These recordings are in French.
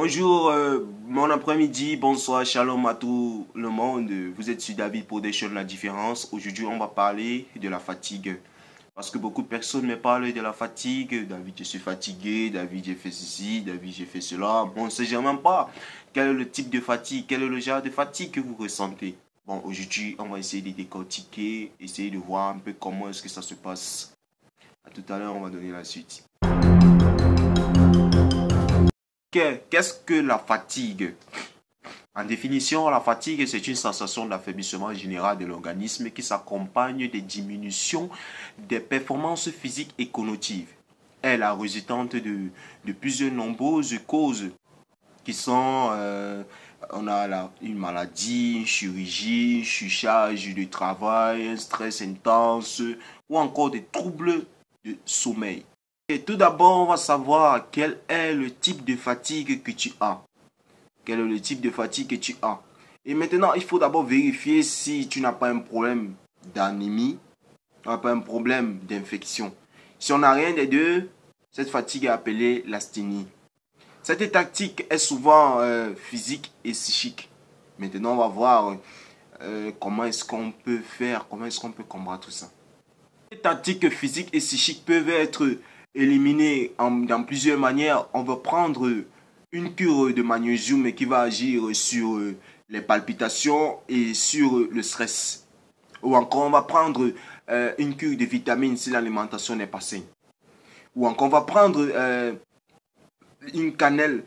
Bonjour, bon après-midi, bonsoir, shalom à tout le monde. Vous êtes sur David Production La Différence. Aujourd'hui, on va parler de la fatigue. Parce que beaucoup de personnes me parlent de la fatigue. David, je suis fatigué. David, j'ai fait ceci. David, j'ai fait cela. Bon, on ne sait même pas quel est le type de fatigue, quel est le genre de fatigue que vous ressentez. Bon, aujourd'hui, on va essayer de décortiquer, essayer de voir un peu comment est-ce que ça se passe. À tout à l'heure, on va donner la suite. Qu'est-ce que la fatigue? En définition, la fatigue, c'est une sensation d'affaiblissement général de l'organisme qui s'accompagne des diminutions des performances physiques et cognitives. Elle est la résultante de plusieurs nombreuses causes qui sont, on a une maladie, une chirurgie, une surcharge de travail, un stress intense ou encore des troubles de sommeil. Et tout d'abord, on va savoir quel est le type de fatigue que tu as. Quel est le type de fatigue que tu as. Et maintenant, il faut d'abord vérifier si tu n'as pas un problème d'anémie, tu n'as pas un problème d'infection. Si on n'a rien des deux, cette fatigue est appelée l'asthénie. Cette tactique est souvent physique et psychique. Maintenant, on va voir comment est-ce qu'on peut faire, comment est-ce qu'on peut combattre tout ça. Les tactiques physiques et psychiques peuvent être éliminées dans plusieurs manières. On va prendre une cure de magnésium qui va agir sur les palpitations et sur le stress. Ou encore, on va prendre une cure de vitamines si l'alimentation n'est pas saine. Ou encore, on va prendre une cannelle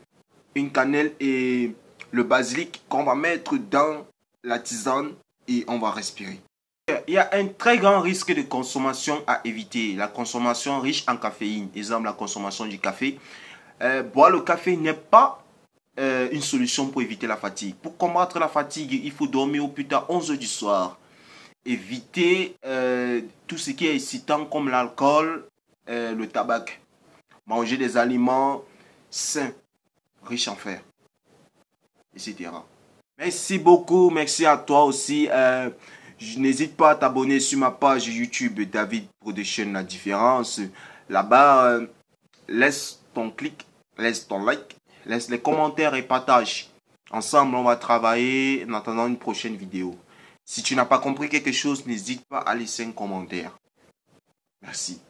et le basilic qu'on va mettre dans la tisane et on va respirer. Il y a un très grand risque de consommation à éviter. La consommation riche en caféine. Exemple, la consommation du café. Boire le café n'est pas une solution pour éviter la fatigue. Pour combattre la fatigue, il faut dormir au plus tard 11 h du soir. Éviter tout ce qui est excitant comme l'alcool, le tabac. Manger des aliments sains, riches en fer, etc. Merci beaucoup. Merci à toi aussi. N'hésite pas à t'abonner sur ma page YouTube David Production La Différence. Là-bas, laisse ton clic, laisse ton like, laisse les commentaires et partage. Ensemble, on va travailler en attendant une prochaine vidéo. Si tu n'as pas compris quelque chose, n'hésite pas à laisser un commentaire. Merci.